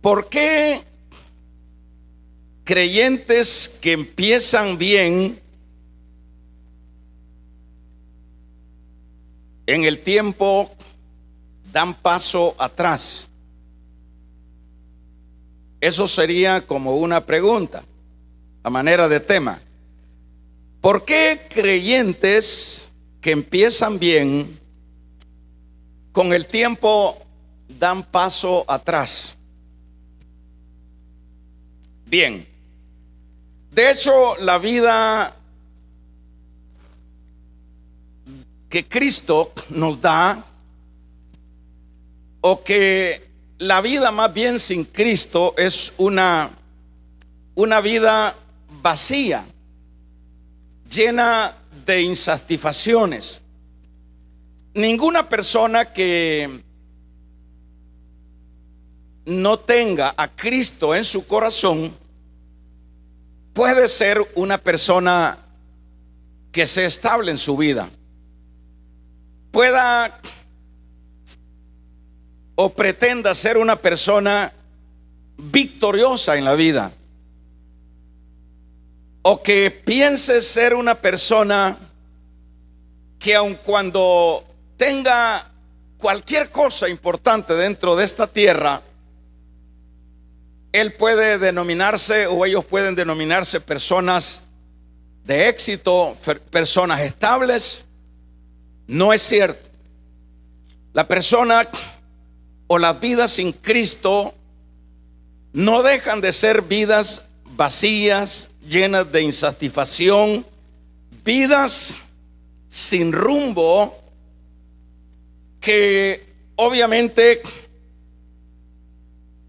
¿Por qué creyentes que empiezan bien en el tiempo dan paso atrás? Eso sería como una pregunta a manera de tema. ¿Por qué creyentes que empiezan bien con el tiempo dan paso atrás? Bien, de hecho, la vida que Cristo nos da, o que la vida más bien sin Cristo, es una vida vacía, llena de insatisfacciones. Ninguna persona que no tenga a Cristo en su corazón puede ser una persona que se estable en su vida, pueda o pretenda ser una persona victoriosa en la vida, o que piense ser una persona que aun cuando tenga cualquier cosa importante dentro de esta tierra, él puede denominarse, o ellos pueden denominarse, personas de éxito, personas estables. No es cierto. La persona o las vidas sin Cristo no dejan de ser vidas vacías, llenas de insatisfacción, vidas sin rumbo, que obviamente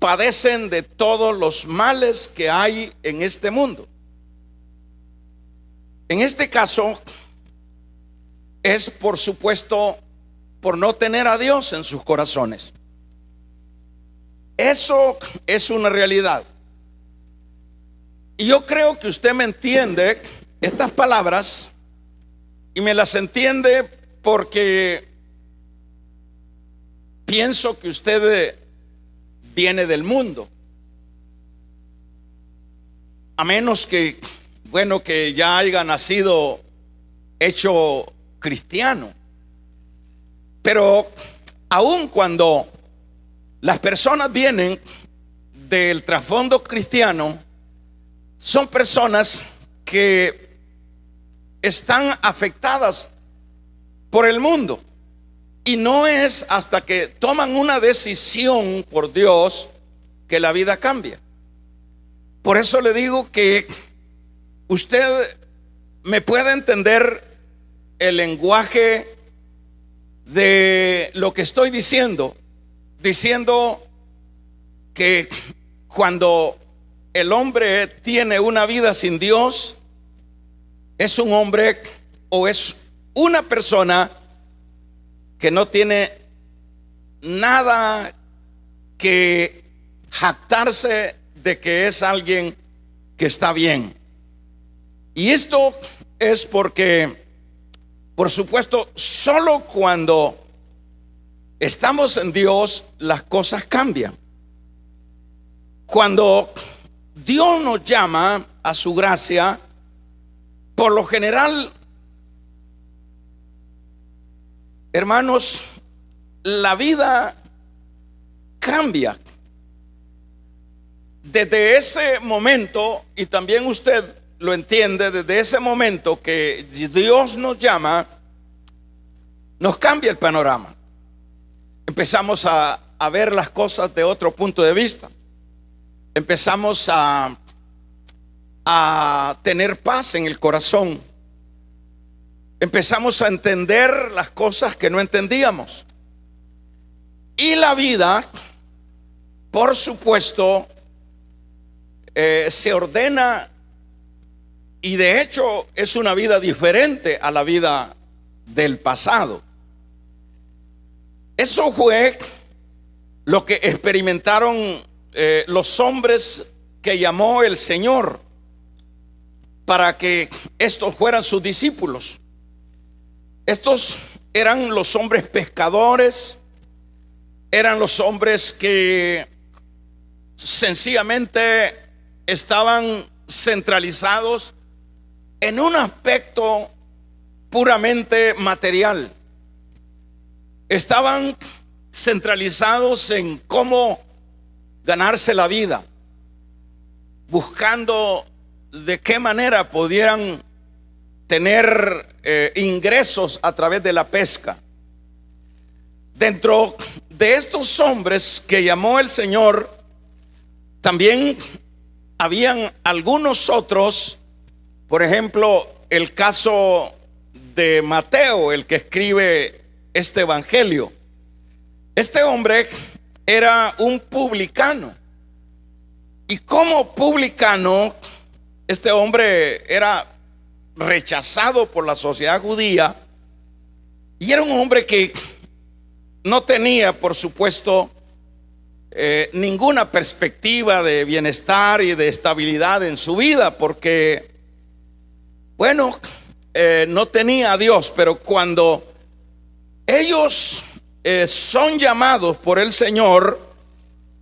padecen de todos los males que hay en este mundo. En este caso es, por supuesto, por no tener a Dios en sus corazones. Eso es una realidad. Y yo creo que usted me entiende estas palabras, y me las entiende porque pienso que usted viene del mundo. A menos que, bueno, que ya haya nacido hecho cristiano. Pero aun cuando las personas vienen del trasfondo cristiano, son personas que están afectadas por el mundo. Y no es hasta que toman una decisión por Dios que la vida cambia. Por eso le digo que usted me puede entender el lenguaje de lo que estoy diciendo que cuando el hombre tiene una vida sin Dios, es un hombre o es una persona que no tiene nada que jactarse de que es alguien que está bien. Y esto es porque, por supuesto, solo cuando estamos en Dios las cosas cambian. Cuando Dios nos llama a su gracia, por lo general, hermanos, la vida cambia. Desde ese momento, y también usted lo entiende, desde ese momento que Dios nos llama, nos cambia el panorama. Empezamos a ver las cosas de otro punto de vista. Empezamos a tener paz en el corazón. Empezamos a entender las cosas que no entendíamos. Y la vida, por supuesto, se ordena, y de hecho es una vida diferente a la vida del pasado. Eso fue lo que experimentaron los hombres que llamó el Señor para que estos fueran sus discípulos. Estos eran los hombres pescadores, eran los hombres que sencillamente estaban centralizados en un aspecto puramente material. Estaban centralizados en cómo ganarse la vida, buscando de qué manera pudieran tener ingresos a través de la pesca. Dentro de estos hombres que llamó el Señor, también habían algunos otros. Por ejemplo, el caso de Mateo, el que escribe este evangelio. Este hombre era un publicano, y como publicano, este hombre era rechazado por la sociedad judía, y era un hombre que no tenía, por supuesto, ninguna perspectiva de bienestar y de estabilidad en su vida, porque, bueno, no tenía a Dios. Pero cuando ellos son llamados por el Señor,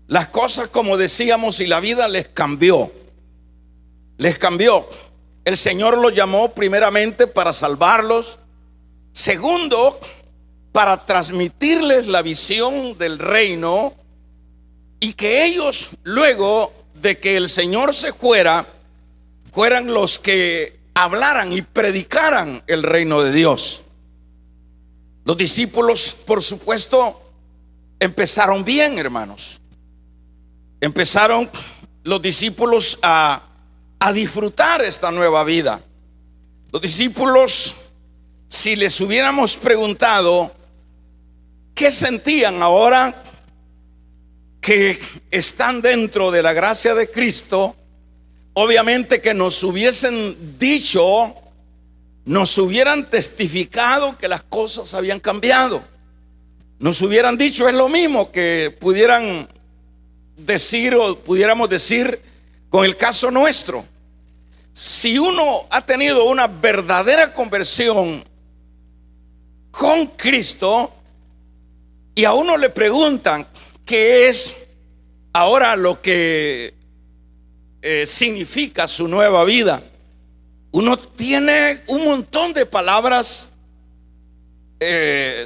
las cosas, como decíamos, y la vida les cambió. Les cambió. El Señor los llamó primeramente para salvarlos. Segundo, para transmitirles la visión del reino, y que ellos, luego de que el Señor se fuera, fueran los que hablaran y predicaran el reino de Dios. Los discípulos, por supuesto, empezaron bien, hermanos. Empezaron los discípulos a disfrutar esta nueva vida. Los discípulos, si les hubiéramos preguntado qué sentían ahora que están dentro de la gracia de Cristo, obviamente que nos hubiesen dicho, nos hubieran testificado que las cosas habían cambiado. Nos hubieran dicho, es lo mismo que pudieran decir, o pudiéramos decir con el caso nuestro. Si uno ha tenido una verdadera conversión con Cristo, y a uno le preguntan qué es ahora lo que significa su nueva vida, uno tiene un montón de palabras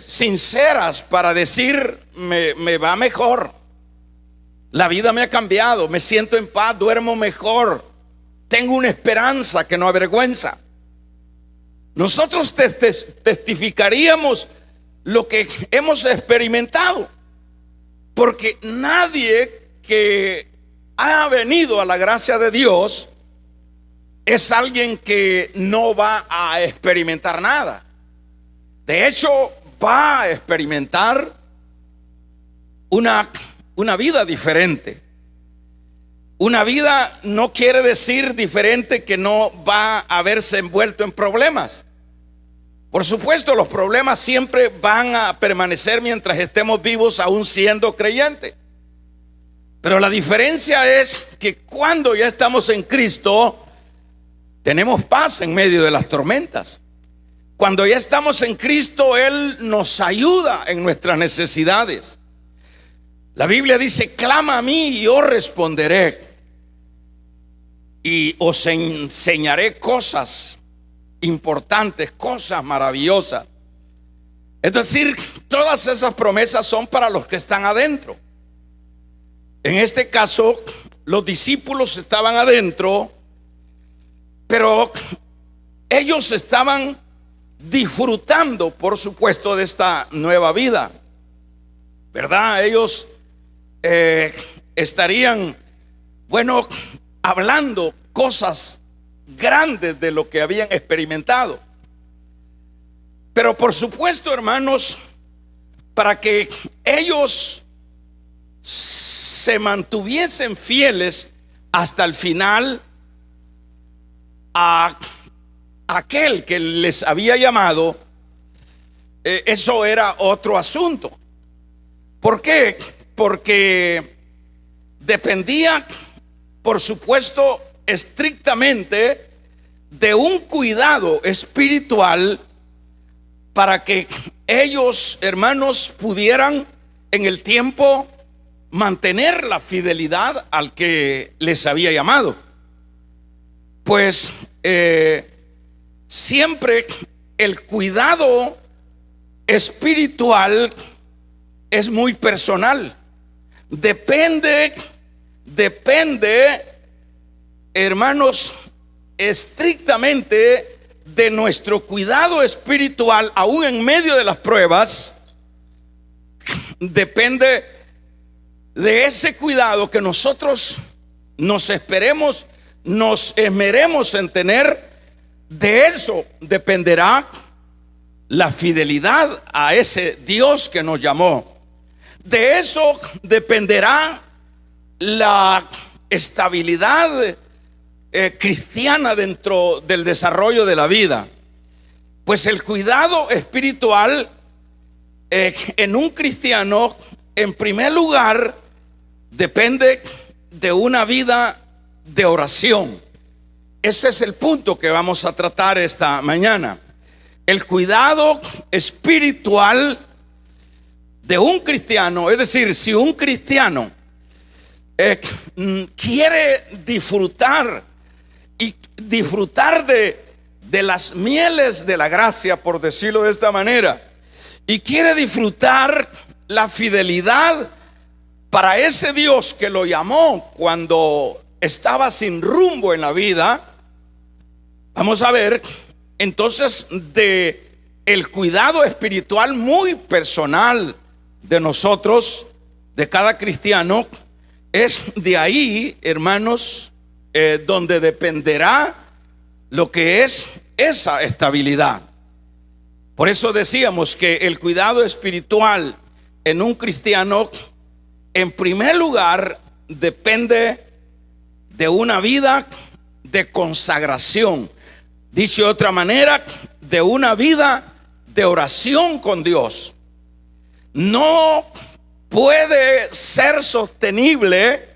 sinceras para decir: me va mejor, la vida me ha cambiado, me siento en paz, duermo mejor, tengo una esperanza que no avergüenza. Nosotros testificaríamos lo que hemos experimentado, porque nadie que ha venido a la gracia de Dios es alguien que no va a experimentar nada. De hecho, va a experimentar una vida diferente. Una vida no quiere decir diferente que no va a verse envuelto en problemas. Por supuesto, los problemas siempre van a permanecer mientras estemos vivos, aún siendo creyentes. Pero la diferencia es que cuando ya estamos en Cristo, tenemos paz en medio de las tormentas. Cuando ya estamos en Cristo, Él nos ayuda en nuestras necesidades. La Biblia dice: clama a mí y yo responderé, y os enseñaré cosas importantes, cosas maravillosas. Es decir, todas esas promesas son para los que están adentro. En este caso, los discípulos estaban adentro, pero ellos estaban disfrutando, por supuesto, de esta nueva vida, ¿verdad? Ellos estarían, bueno, hablando cosas grandes de lo que habían experimentado. Pero por supuesto, hermanos, para que ellos se mantuviesen fieles hasta el final a aquel que les había llamado, eso era otro asunto. ¿Por qué? Porque dependía, por supuesto, estrictamente de un cuidado espiritual para que ellos, hermanos, pudieran en el tiempo mantener la fidelidad al que les había llamado. Pues siempre el cuidado espiritual es muy personal. Depende, hermanos, estrictamente de nuestro cuidado espiritual, aún en medio de las pruebas. Depende de ese cuidado que nosotros nos esmeremos en tener. De eso dependerá la fidelidad a ese Dios que nos llamó. De eso dependerá la estabilidad cristiana dentro del desarrollo de la vida. Pues el cuidado espiritual en un cristiano, en primer lugar, depende de una vida de oración. Ese es el punto que vamos a tratar esta mañana. El cuidado espiritual de un cristiano, es decir, si un cristiano quiere disfrutar de las mieles de la gracia, por decirlo de esta manera, y quiere disfrutar la fidelidad para ese Dios que lo llamó cuando estaba sin rumbo en la vida, vamos a ver entonces de el cuidado espiritual muy personal de nosotros, de cada cristiano. Es de ahí, hermanos, donde dependerá lo que es esa estabilidad. Por eso decíamos que el cuidado espiritual en un cristiano, en primer lugar, depende de una vida de consagración. Dicho de otra manera, de una vida de oración con Dios. No puede ser sostenible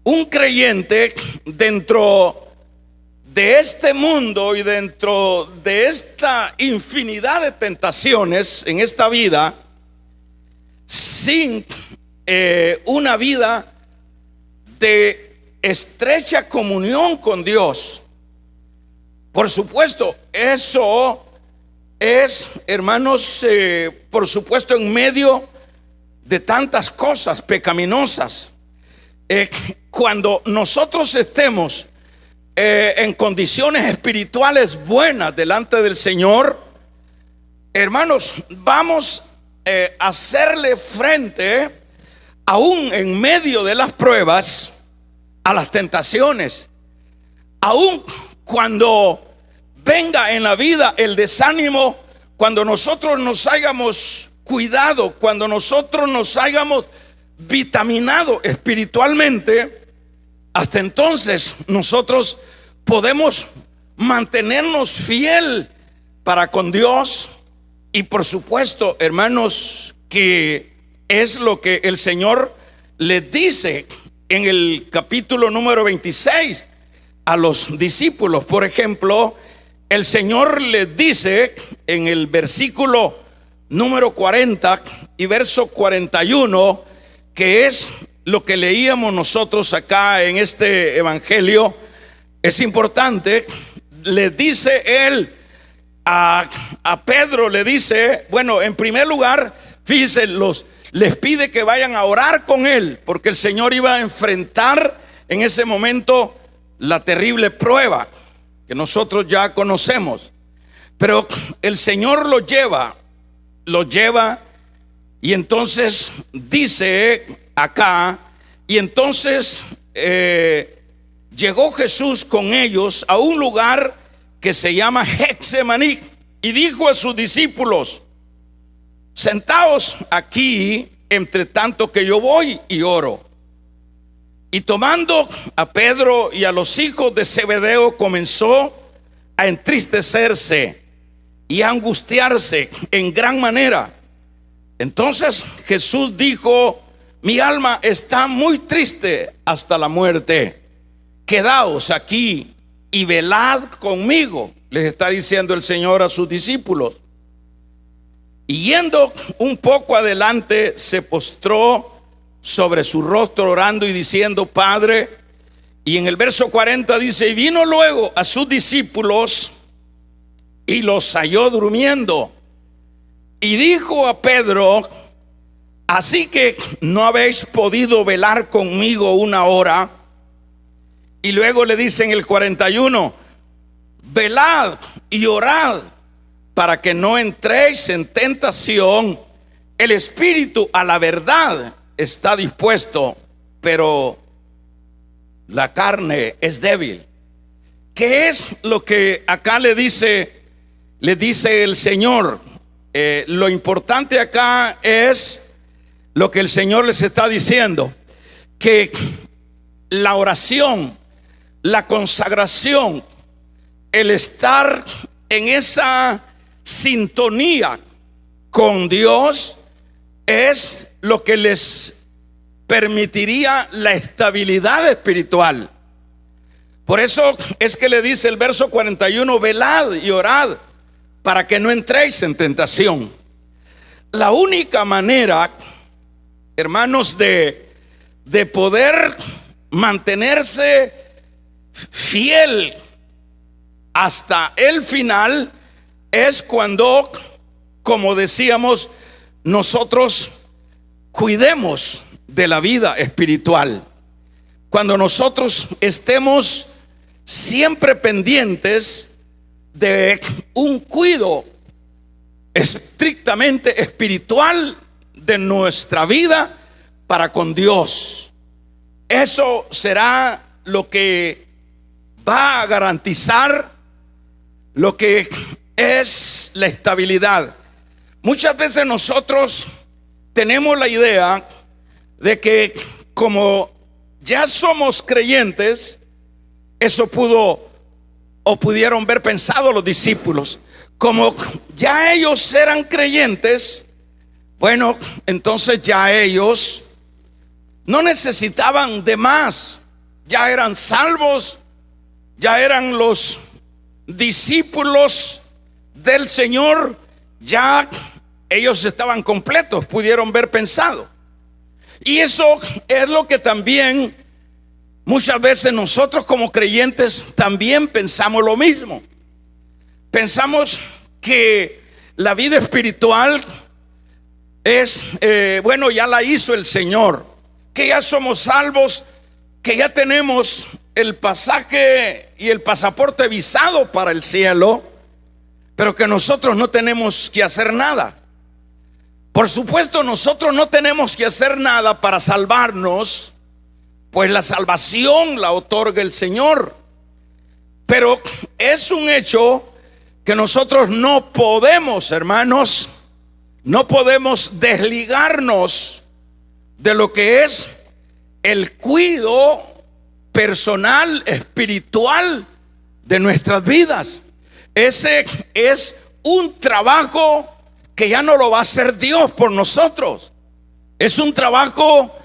un creyente dentro de este mundo y dentro de esta infinidad de tentaciones en esta vida sin una vida de estrecha comunión con Dios. Por supuesto, eso es, hermanos, por supuesto, en medio de tantas cosas pecaminosas. Cuando nosotros estemos en condiciones espirituales buenas delante del Señor, hermanos, vamos a hacerle frente, aún en medio de las pruebas, a las tentaciones. Aún cuando venga en la vida el desánimo, cuando nosotros nos hayamos cuidado, cuando nosotros nos hayamos vitaminado espiritualmente, hasta entonces nosotros podemos mantenernos fiel para con Dios. Y por supuesto, hermanos, que es lo que el Señor les dice en el capítulo número 26 a los discípulos. Por ejemplo, el Señor les dice en el versículo número 40 y verso 41, que es lo que leíamos nosotros acá en este evangelio. Es importante. Les dice él a Pedro, le dice, bueno, en primer lugar, fíjense, les pide que vayan a orar con él, porque el Señor iba a enfrentar en ese momento la terrible prueba que nosotros ya conocemos. Pero el Señor lo lleva y entonces dice acá, y entonces llegó Jesús con ellos a un lugar que se llama Getsemaní, y dijo a sus discípulos: sentaos aquí entre tanto que yo voy y oro. Y tomando a Pedro y a los hijos de Zebedeo, comenzó a entristecerse y a angustiarse en gran manera. Entonces Jesús dijo: mi alma está muy triste hasta la muerte. Quedaos aquí y velad conmigo, les está diciendo el Señor a sus discípulos. Y yendo un poco adelante, se postró sobre su rostro orando y diciendo: Padre. Y en el verso 40 dice: y vino luego a sus discípulos y los halló durmiendo. Y dijo a Pedro: así que no habéis podido velar conmigo una hora. Y luego le dice en el 41: velad y orad para que no entréis en tentación. El espíritu a la verdad está dispuesto, pero la carne es débil. ¿Qué es lo que acá le dice el Señor? Lo importante acá es lo que el Señor les está diciendo: que la oración, la consagración, el estar en esa sintonía con Dios es lo que les permitiría la estabilidad espiritual. Por eso es que le dice el verso 41: velad y orad para que no entréis en tentación. La única manera, hermanos, de poder mantenerse fiel hasta el final es cuando, como decíamos, nosotros cuidemos de la vida espiritual. Cuando nosotros estemos siempre pendientes de un cuidado estrictamente espiritual de nuestra vida para con Dios. Eso será lo que va a garantizar lo que es la estabilidad. Muchas veces nosotros tenemos la idea de que como ya somos creyentes, eso pudieron ver pensado los discípulos, como ya ellos eran creyentes, bueno, entonces ya ellos no necesitaban de más, ya eran salvos, ya eran los discípulos del Señor, ya ellos estaban completos, pudieron ver pensado. Y eso es lo que también muchas veces nosotros como creyentes también pensamos lo mismo. Pensamos que la vida espiritual es, bueno, ya la hizo el Señor, que ya somos salvos, que ya tenemos el pasaje y el pasaporte visado para el cielo, pero que nosotros no tenemos que hacer nada. Por supuesto, nosotros no tenemos que hacer nada para salvarnos, pues la salvación la otorga el Señor. Pero es un hecho que nosotros no podemos, hermanos, no podemos desligarnos de lo que es el cuidado personal, espiritual de nuestras vidas. Ese es un trabajo que ya no lo va a hacer Dios por nosotros. Es un trabajo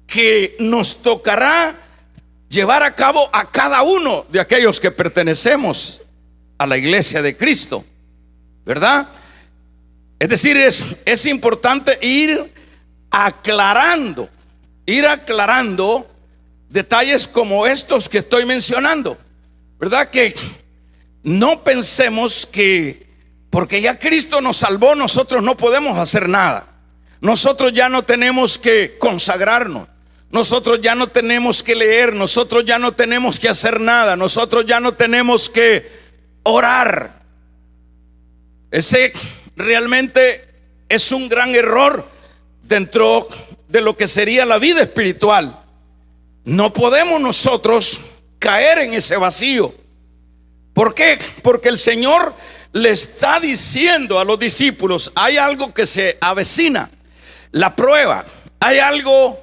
que nos tocará llevar a cabo a cada uno de aquellos que pertenecemos a la iglesia de Cristo, ¿verdad? Es decir, es importante ir aclarando detalles como estos que estoy mencionando, ¿verdad? Que no pensemos que porque ya Cristo nos salvó, nosotros no podemos hacer nada. Nosotros ya no tenemos que consagrarnos, nosotros ya no tenemos que leer, nosotros ya no tenemos que hacer nada, nosotros ya no tenemos que orar. Ese realmente es un gran error dentro de lo que sería la vida espiritual. No podemos nosotros caer en ese vacío. ¿Por qué? Porque el Señor le está diciendo a los discípulos: hay algo que se avecina, la prueba. Hay algo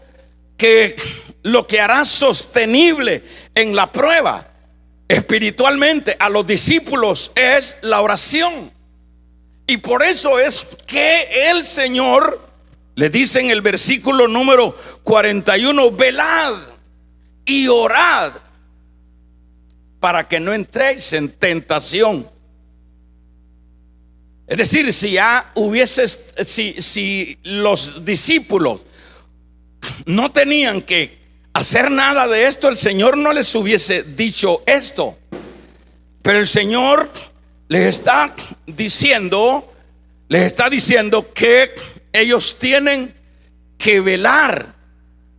que lo que hará sostenible en la prueba espiritualmente a los discípulos es la oración. Y por eso es que el Señor le dice en el versículo número 41: velad y orad para que no entréis en tentación. Es decir, si los discípulos no tenían que hacer nada de esto, el Señor no les hubiese dicho esto. Pero el Señor les está diciendo que ellos tienen que velar.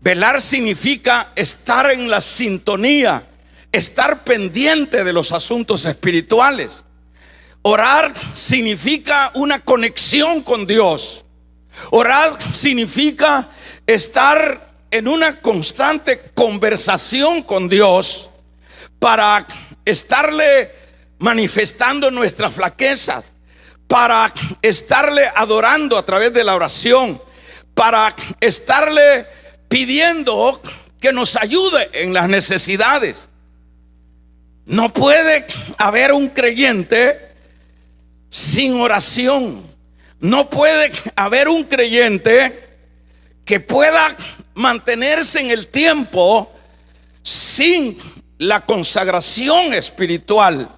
Velar significa estar en la sintonía, estar pendiente de los asuntos espirituales. Orar significa una conexión con Dios. Orar significa estar en una constante conversación con Dios para estarle manifestando nuestras flaquezas, para estarle adorando a través de la oración, para estarle pidiendo que nos ayude en las necesidades. No puede haber un creyente sin oración. No puede haber un creyente que pueda mantenerse en el tiempo sin la consagración espiritual.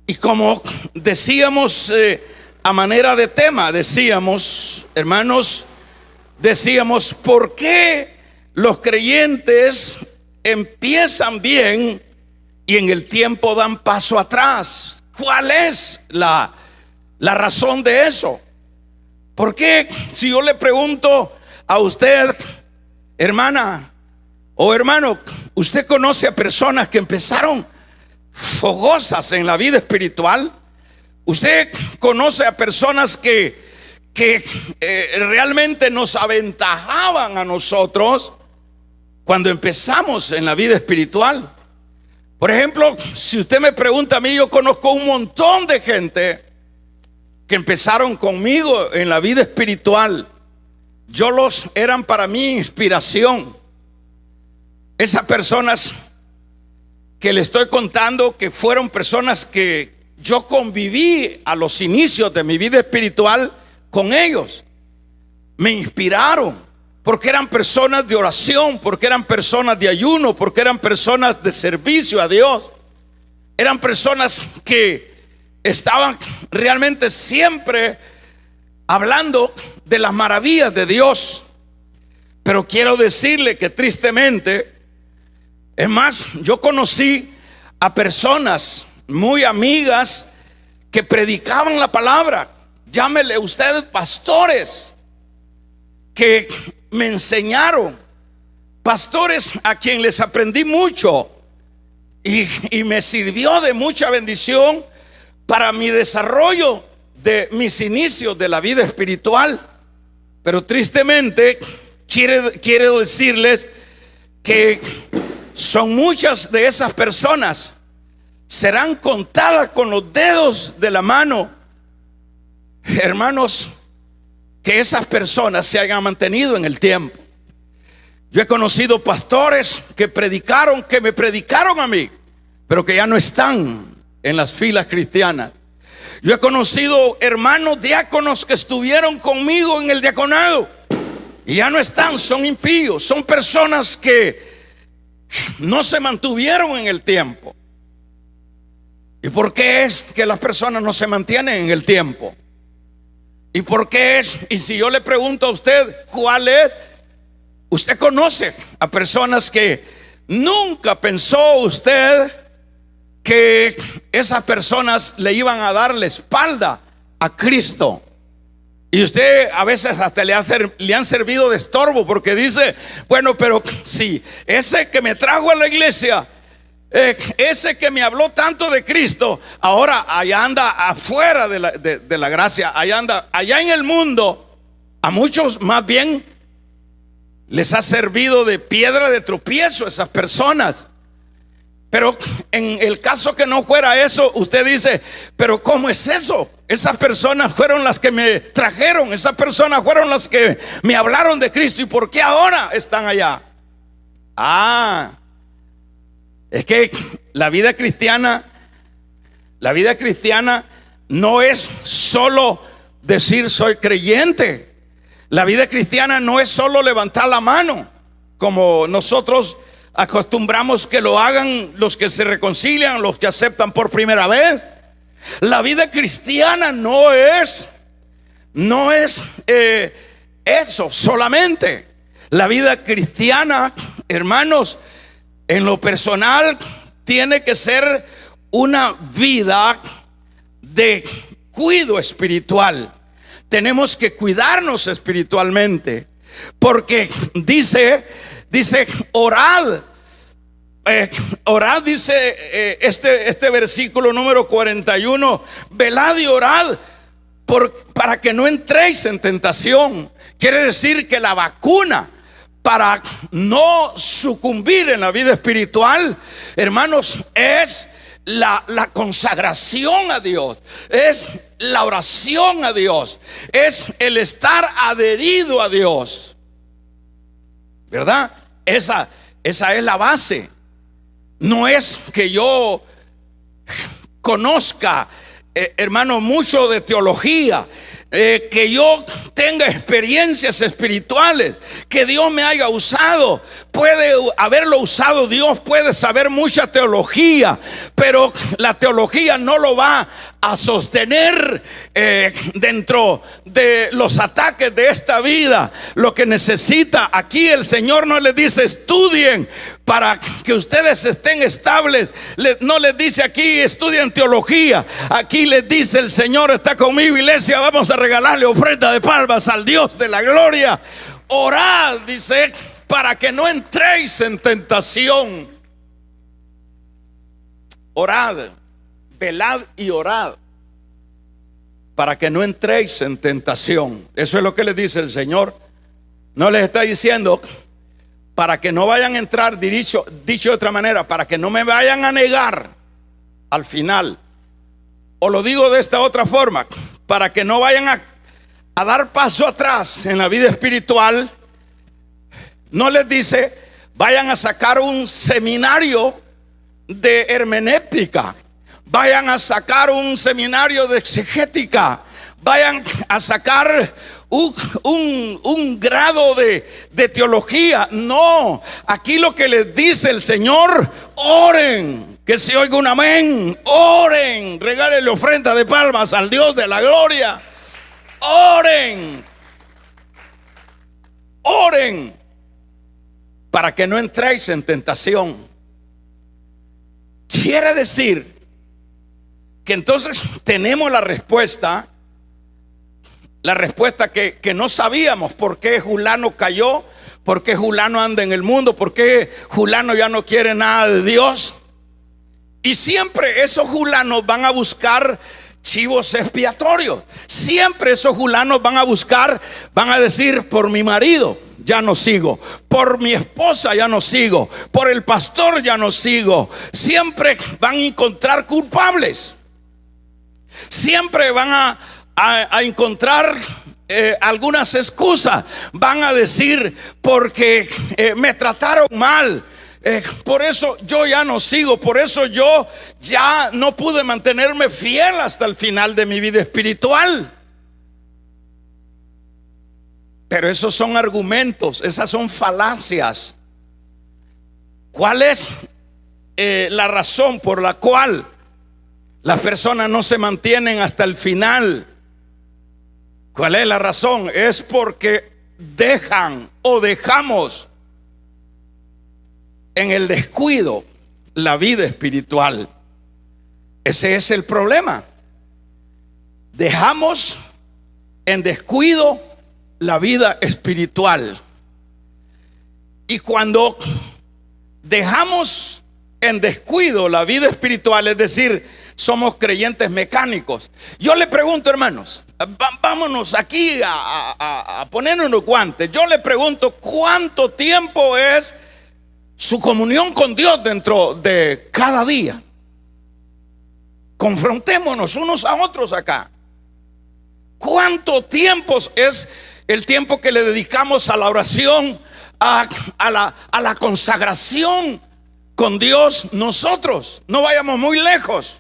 Y como decíamos a manera de tema, decíamos, hermanos, ¿por qué los creyentes empiezan bien y en el tiempo dan paso atrás? ¿Cuál es la razón de eso? Porque si yo le pregunto a usted, hermana o hermano, ¿usted conoce a personas que empezaron fogosas en la vida espiritual? ¿Usted conoce a personas que realmente nos aventajaban a nosotros cuando empezamos en la vida espiritual? Por ejemplo, si usted me pregunta a mí, yo conozco un montón de gente que empezaron conmigo en la vida espiritual. Eran para mí inspiración. Esas personas que le estoy contando, que fueron personas que yo conviví a los inicios de mi vida espiritual con ellos, me inspiraron, porque eran personas de oración, porque eran personas de ayuno, porque eran personas de servicio a Dios. Eran personas que estaban realmente siempre hablando de las maravillas de Dios. Pero quiero decirle que tristemente, es más, yo conocí a personas muy amigas que predicaban la palabra. Llámele usted pastores que me enseñaron, pastores a quien les aprendí mucho y me sirvió de mucha bendición para mi desarrollo de mis inicios de la vida espiritual. Pero tristemente quiero decirles que son muchas de esas personas, serán contadas con los dedos de la mano, hermanos, que esas personas se hayan mantenido en el tiempo. Yo he conocido pastores que me predicaron a mí, pero que ya no están en las filas cristianas. Yo he conocido hermanos diáconos que estuvieron conmigo en el diaconado y ya no están, son impíos, son personas que no se mantuvieron en el tiempo. ¿Y por qué es que las personas no se mantienen en el tiempo? ¿Y por qué es? Y si yo le pregunto a usted, ¿cuál es? Usted conoce a personas que nunca pensó usted que esas personas le iban a dar la espalda a Cristo. Y usted a veces hasta le han servido de estorbo, porque dice, bueno, pero si ese que me trajo a la iglesia, ese que me habló tanto de Cristo, ahora allá anda afuera de la gracia, allá anda, allá en el mundo, a muchos más bien les ha servido de piedra de tropiezo esas personas. Pero en el caso que no fuera eso, usted dice, pero ¿cómo es eso? Esas personas fueron las que me trajeron, esas personas fueron las que me hablaron de Cristo. ¿Y por qué ahora están allá? Es que la vida cristiana no es solo decir soy creyente. La vida cristiana no es solo levantar la mano, como nosotros acostumbramos que lo hagan los que se reconcilian, los que aceptan por primera vez. La vida cristiana no es eso solamente. La vida cristiana, hermanos, en lo personal, tiene que ser una vida de cuidado espiritual. Tenemos que cuidarnos espiritualmente, porque dice orad. Orad, dice este versículo número 41, velad y orad para que no entréis en tentación. Quiere decir que la vacuna para no sucumbir en la vida espiritual, hermanos, es la consagración a Dios, es la oración a Dios, es el estar adherido a Dios, ¿verdad? Esa es la base. No es que yo conozca, hermano, mucho de teología, que yo tenga experiencias espirituales, que Dios me haya usado. Puede haberlo usado Dios, puede saber mucha teología, pero la teología no lo va a sostener dentro de los ataques de esta vida. Lo que necesita aquí, el Señor no les dice estudien para que ustedes estén estables. No les dice aquí estudien teología. Aquí les dice el Señor: está conmigo, iglesia, vamos a regalarle ofrenda de palmas al Dios de la gloria. Orad, dice, para que no entréis en tentación. Orad, velad y orad para que no entréis en tentación. Eso es lo que les dice el Señor. No les está diciendo para que no vayan a entrar, dicho de otra manera, para que no me vayan a negar al final. O lo digo de esta otra forma, para que no vayan a dar paso atrás en la vida espiritual. No les dice vayan a sacar un seminario de hermenéutica, vayan a sacar un seminario de exegética, vayan a sacar un grado de teología. No, aquí lo que les dice el Señor: oren, que se oiga un amén. Oren, regálenle ofrenda de palmas al Dios de la gloria. Oren, oren para que no entréis en tentación. Quiere decir que entonces tenemos la respuesta que no sabíamos. ¿Por qué Julano cayó? ¿Por qué Julano anda en el mundo? ¿Por qué Julano ya no quiere nada de Dios? Y siempre esos Julanos van a buscar chivos expiatorios. Siempre esos Julanos van a decir: por mi marido ya no sigo, por mi esposa ya no sigo, por el pastor ya no sigo. Siempre van a encontrar culpables. Siempre van a encontrar algunas excusas. Van a decir: porque me trataron mal, por eso yo ya no sigo, por eso yo ya no pude mantenerme fiel hasta el final de mi vida espiritual. Pero esos son argumentos, esas son falacias. ¿Cuál es la razón por la cual las personas no se mantienen hasta el final? ¿Cuál es la razón? Es porque dejan o dejamos en el descuido la vida espiritual. Ese es el problema. Dejamos en descuido la vida espiritual. Y cuando dejamos en descuido la vida espiritual, es decir, somos creyentes mecánicos. Yo le pregunto, hermanos, vámonos aquí a ponernos unos guantes. Yo le pregunto: ¿cuánto tiempo es su comunión con Dios dentro de cada día? Confrontémonos unos a otros acá. ¿Cuánto tiempo es el tiempo que le dedicamos a la oración, a la consagración con Dios? Nosotros no vayamos muy lejos.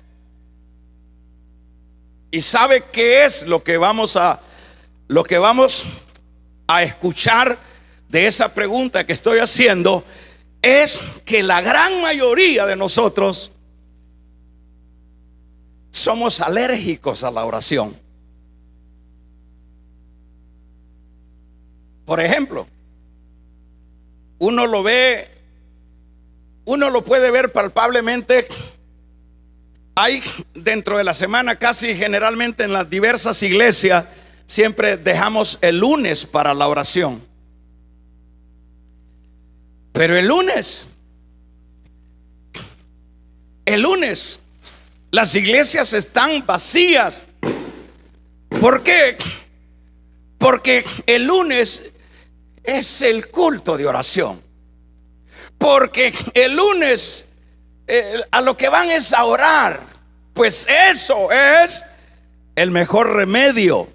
¿Y sabe qué es lo que vamos a escuchar de esa pregunta que estoy haciendo? Es que la gran mayoría de nosotros somos alérgicos a la oración. Por ejemplo, uno lo ve, uno lo puede ver palpablemente. Hay dentro de la semana, casi generalmente en las diversas iglesias, siempre dejamos el lunes para la oración. Pero el lunes las iglesias están vacías. ¿Por qué? Porque el lunes es el culto de oración. Porque el lunes a lo que van es a orar. Pues eso es el mejor remedio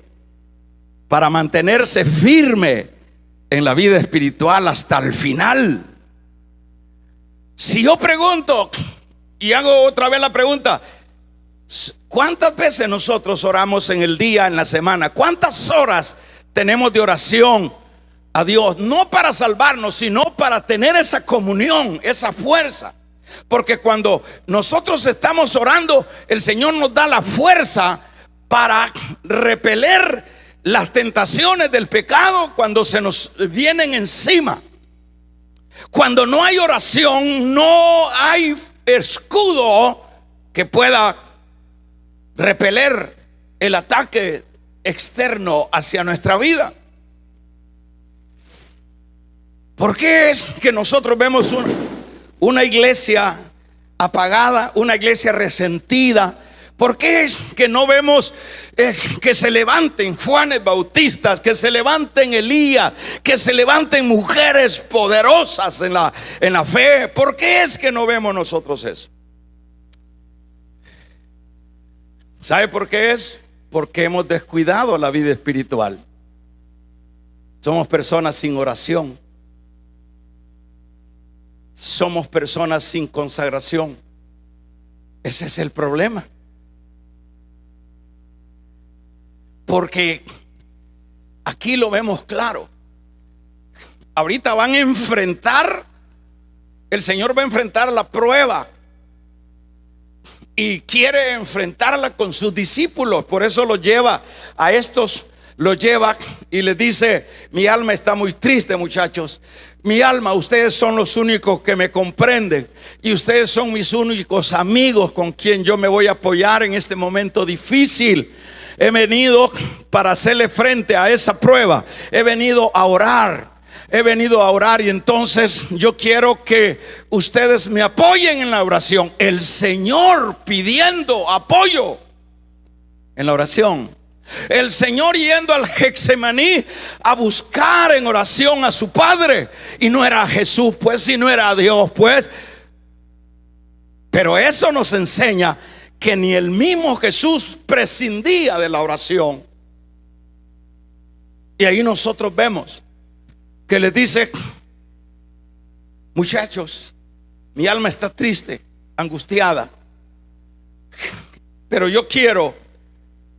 para mantenerse firme en la vida espiritual hasta el final. Si yo pregunto y hago otra vez la pregunta, ¿cuántas veces nosotros oramos en el día, en la semana? ¿Cuántas horas tenemos de oración a Dios? No para salvarnos, sino para tener esa comunión, esa fuerza. Porque cuando nosotros estamos orando, el Señor nos da la fuerza para repeler las tentaciones del pecado cuando se nos vienen encima. Cuando no hay oración, no hay escudo que pueda repeler el ataque externo hacia nuestra vida. ¿Por qué es que nosotros vemos una iglesia apagada, una iglesia resentida? ¿Por qué es que no vemos que se levanten Juanes Bautistas, que se levanten Elías, que se levanten mujeres poderosas en la fe? ¿Por qué es que no vemos nosotros eso? ¿Sabe por qué es? Porque hemos descuidado la vida espiritual. Somos personas sin oración. Somos personas sin consagración. Ese es el problema. Porque aquí lo vemos claro. Ahorita van a enfrentar, el Señor va a enfrentar la prueba y quiere enfrentarla con sus discípulos. Por eso los lleva a estos, los lleva y les dice: mi alma está muy triste, muchachos. Mi alma, ustedes son los únicos que me comprenden y ustedes son mis únicos amigos con quien yo me voy a apoyar en este momento difícil. He venido para hacerle frente a esa prueba. He venido a orar. Y entonces yo quiero que ustedes me apoyen en la oración. El Señor pidiendo apoyo en la oración. El Señor yendo al Getsemaní a buscar en oración a su Padre. Y no era Jesús, pues, y no era Dios, pues. Pero eso nos enseña que ni el mismo Jesús prescindía de la oración. Y ahí nosotros vemos que les dice: muchachos, mi alma está triste, angustiada, pero yo quiero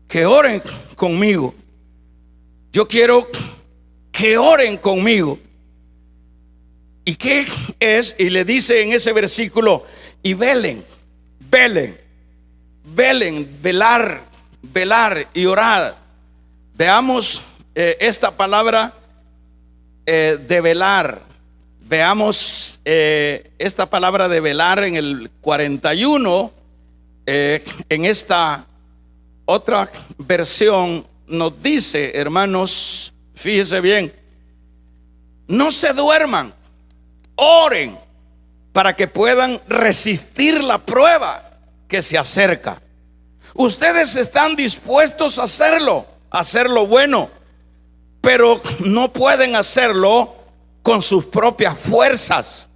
que oren conmigo. Yo quiero que oren conmigo. ¿Y qué es? Y le dice en ese versículo: y velen, velar y orar. Veamos esta palabra de velar. Veamos esta palabra de velar en el 41. En esta otra versión nos dice, hermanos, fíjese bien: no se duerman, oren para que puedan resistir la prueba que se acerca. Ustedes están dispuestos a hacerlo bueno, pero no pueden hacerlo con sus propias fuerzas.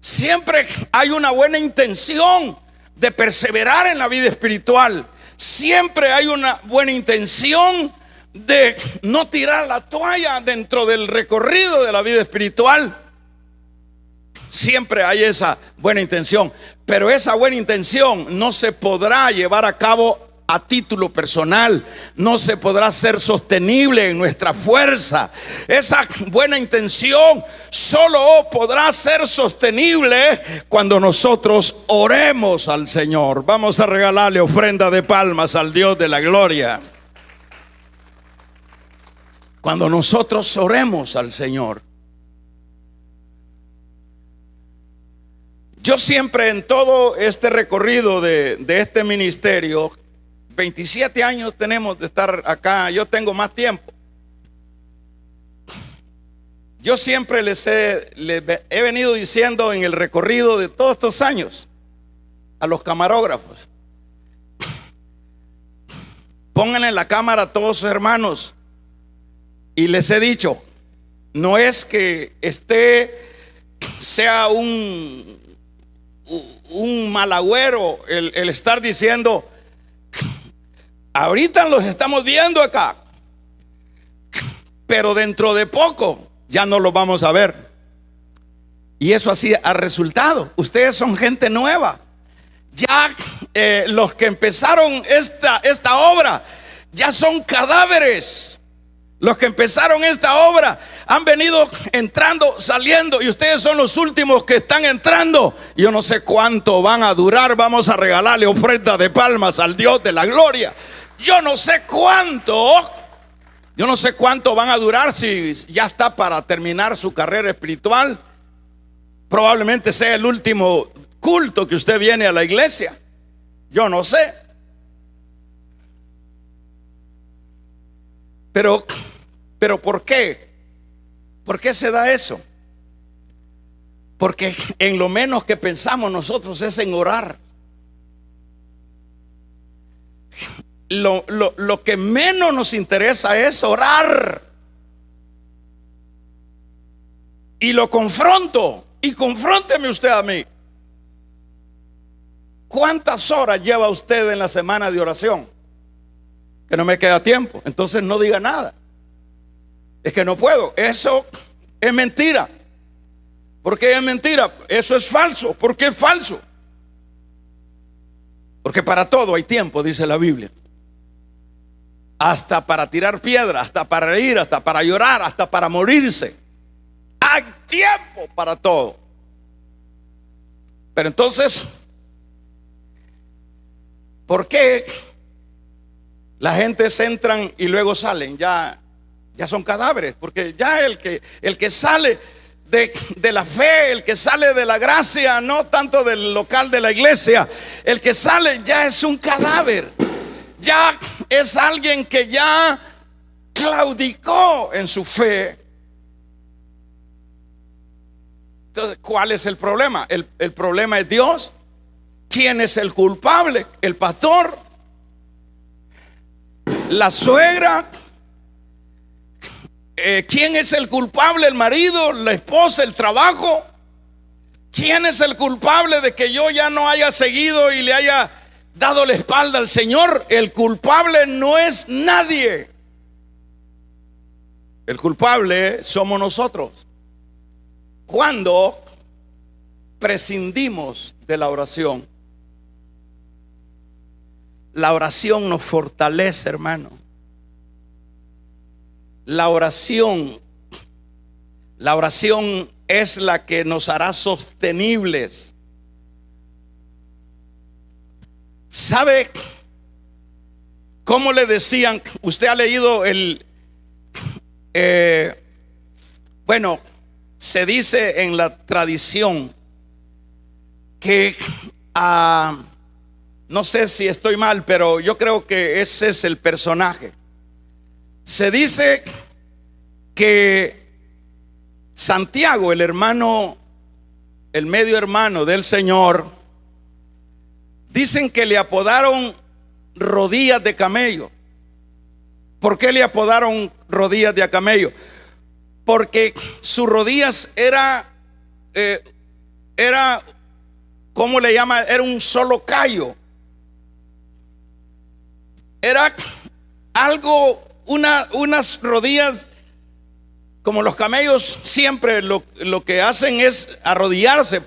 Siempre hay una buena intención de perseverar en la vida espiritual. Siempre hay una buena intención de no tirar la toalla dentro del recorrido de la vida espiritual. Siempre hay esa buena intención, pero esa buena intención no se podrá llevar a cabo a título personal, no se podrá ser sostenible en nuestra fuerza. Esa buena intención solo podrá ser sostenible cuando nosotros oremos al Señor. Vamos a regalarle ofrenda de palmas al Dios de la gloria. Cuando nosotros oremos al Señor. Yo siempre en todo este recorrido de este ministerio, 27 años tenemos de estar acá, yo tengo más tiempo. Yo siempre les he venido diciendo en el recorrido de todos estos años a los camarógrafos: pónganle la cámara a todos sus hermanos. Y les he dicho, no es que sea un malagüero el estar diciendo, ahorita los estamos viendo acá, pero dentro de poco ya no los vamos a ver. Y eso así ha resultado. Ustedes son gente nueva. Ya los que empezaron esta obra ya son cadáveres. Los que empezaron esta obra han venido entrando, saliendo, y ustedes son los últimos que están entrando. Yo no sé cuánto van a durar. Vamos a regalarle ofrenda de palmas al Dios de la gloria. Yo no sé cuánto van a durar. Si ya está para terminar su carrera espiritual, probablemente sea el último culto que usted viene a la iglesia. Yo no sé. Pero ¿por qué? ¿Por qué se da eso? Porque en lo menos que pensamos nosotros es en orar. Lo que menos nos interesa es orar. Y lo confronto. Y confrónteme usted a mí. ¿Cuántas horas lleva usted en la semana de oración? Que no me queda tiempo. Entonces no diga nada. Es que no puedo. Eso es mentira. ¿Por qué es mentira? Eso es falso. ¿Por qué es falso? Porque para todo hay tiempo, dice la Biblia. Hasta para tirar piedra, hasta para reír, hasta para llorar, hasta para morirse. Hay tiempo para todo. Pero entonces, ¿por qué la gente se entran y luego salen? Ya son cadáveres. Porque ya el que sale de la fe, el que sale de la gracia, no tanto del local de la iglesia, el que sale ya es un cadáver. Ya es alguien que ya claudicó en su fe. Entonces, ¿cuál es el problema? El problema es Dios. ¿Quién es el culpable? ¿El pastor? ¿La suegra? ¿Quién es el culpable? ¿El marido? ¿La esposa? ¿El trabajo? ¿Quién es el culpable de que yo ya no haya seguido y le haya dado la espalda al Señor? El culpable no es nadie. El culpable somos nosotros. Cuando prescindimos de la oración. La oración nos fortalece, hermano. La oración es la que nos hará sostenibles. ¿Sabe cómo le decían? Usted ha leído bueno, se dice en la tradición que no sé si estoy mal, pero yo creo que ese es el personaje. Se dice que Santiago, el hermano, el medio hermano del Señor, dicen que le apodaron rodillas de camello. ¿Por qué le apodaron rodillas de camello? Porque sus rodillas era ¿cómo le llama? Era un solo callo. Era algo, unas rodillas, como los camellos siempre lo que hacen es arrodillarse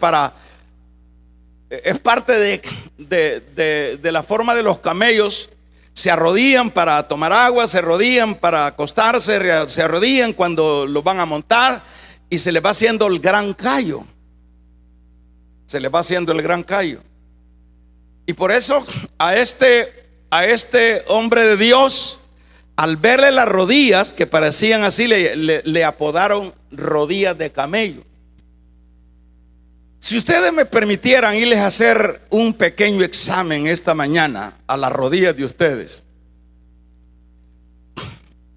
es parte de la forma de los camellos. Se arrodillan para tomar agua, se arrodillan para acostarse, se arrodillan cuando los van a montar y se les va haciendo el gran callo. Se les va haciendo el gran callo. Y por eso a este hombre de Dios, al verle las rodillas que parecían así, le apodaron rodillas de camello. Si ustedes me permitieran irles a hacer un pequeño examen esta mañana a las rodillas de ustedes,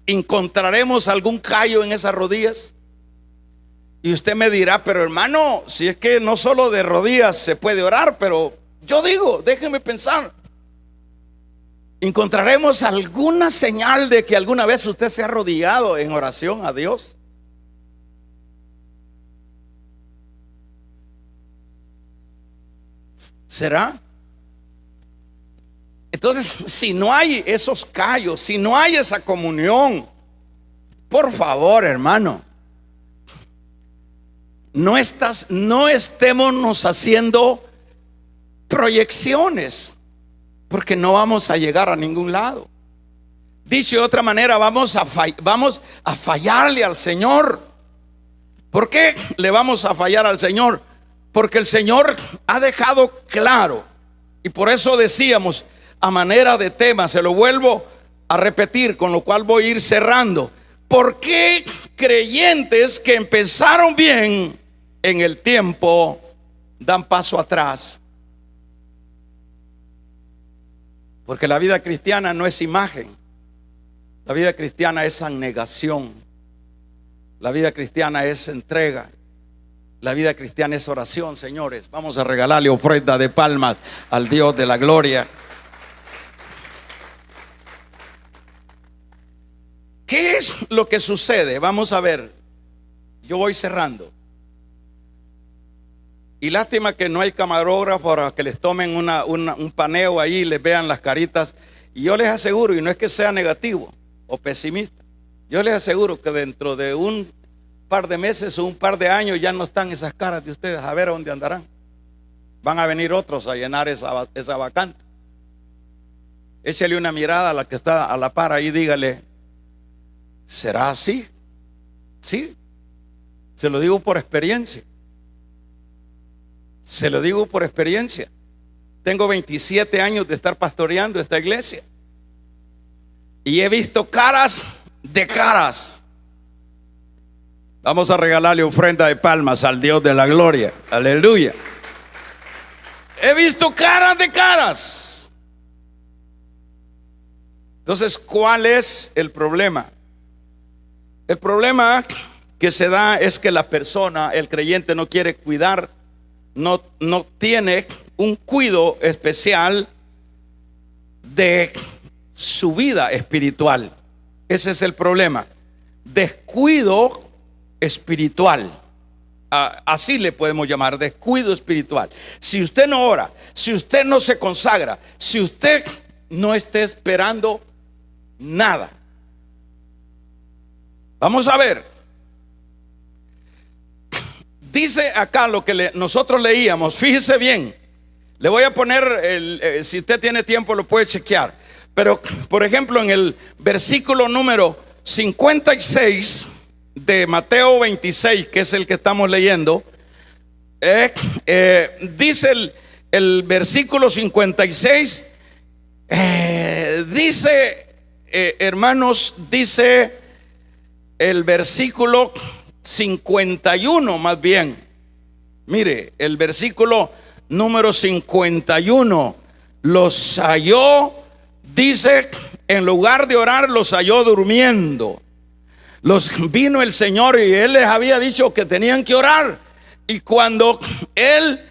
¿encontraremos algún callo en esas rodillas? Y usted me dirá, pero hermano, si es que no solo de rodillas se puede orar, pero yo digo, déjenme pensar, ¿encontraremos alguna señal de que alguna vez usted se ha arrodillado en oración a Dios? ¿Será? Entonces, si no hay esos callos, si no hay esa comunión, por favor, hermano, no estémonos haciendo proyecciones, porque no vamos a llegar a ningún lado. Dicho de otra manera, vamos a fallarle al Señor. ¿Por qué le vamos a fallar al Señor? Porque el Señor ha dejado claro, y por eso decíamos, a manera de tema, se lo vuelvo a repetir, con lo cual voy a ir cerrando. ¿Por qué creyentes que empezaron bien en el tiempo dan paso atrás? Porque la vida cristiana no es imagen, la vida cristiana es abnegación, la vida cristiana es entrega. La vida cristiana es oración, señores. Vamos a regalarle ofrenda de palmas al Dios de la gloria. ¿Qué es lo que sucede? Vamos a ver. Yo voy cerrando. Y lástima que no hay camarógrafos para que les tomen un paneo ahí y les vean las caritas. Y yo les aseguro, y no es que sea negativo o pesimista, yo les aseguro que dentro de un par de meses o un par de años ya no están esas caras de ustedes. A ver a dónde andarán. Van a venir otros a llenar esa vacante. Échale una mirada a la que está a la par ahí, dígale, ¿será así? Sí, se lo digo por experiencia. Se lo digo por experiencia. Tengo 27 años de estar pastoreando esta iglesia y he visto caras de caras. Vamos a regalarle ofrenda de palmas al Dios de la gloria. Aleluya. He visto caras de caras. Entonces, ¿cuál es el problema? El problema que se da es que la persona, el creyente, no quiere cuidar, no tiene un cuidado especial de su vida espiritual. Ese es el problema. Descuido espiritual, así le podemos llamar, descuido espiritual. Si usted no ora, si usted no se consagra, si usted no está esperando nada. Vamos a ver. Dice acá lo que nosotros leíamos, fíjese bien. Le voy a poner, si usted tiene tiempo lo puede chequear. Pero, por ejemplo, en el versículo número 56 de Mateo 26, que es el que estamos leyendo, dice el versículo 56, dice, hermanos, dice el versículo 51 más bien. Mire, el versículo número 51, los halló, dice, en lugar de orar, los halló durmiendo. Vino el Señor y Él les había dicho que tenían que orar. Y cuando Él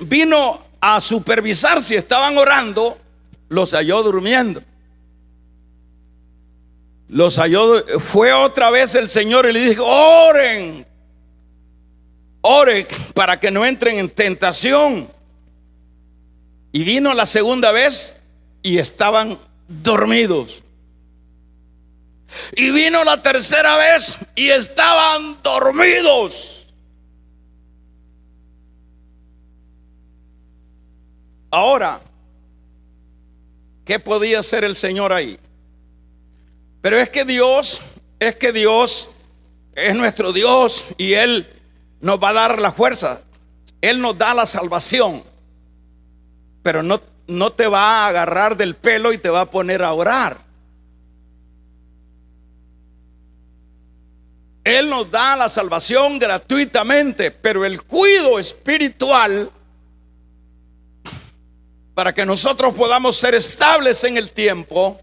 vino a supervisar si estaban orando, los halló durmiendo. Los halló. Fue otra vez el Señor y le dijo: oren, oren para que no entren en tentación. Y vino la segunda vez y estaban dormidos. Y vino la tercera vez y estaban dormidos. Ahora, ¿qué podía hacer el Señor ahí? Pero es que Dios es nuestro Dios y Él nos va a dar la fuerza. Él nos da la salvación. Pero no te va a agarrar del pelo y te va a poner a orar. Él nos da la salvación gratuitamente, pero el cuidado espiritual, para que nosotros podamos ser estables en el tiempo,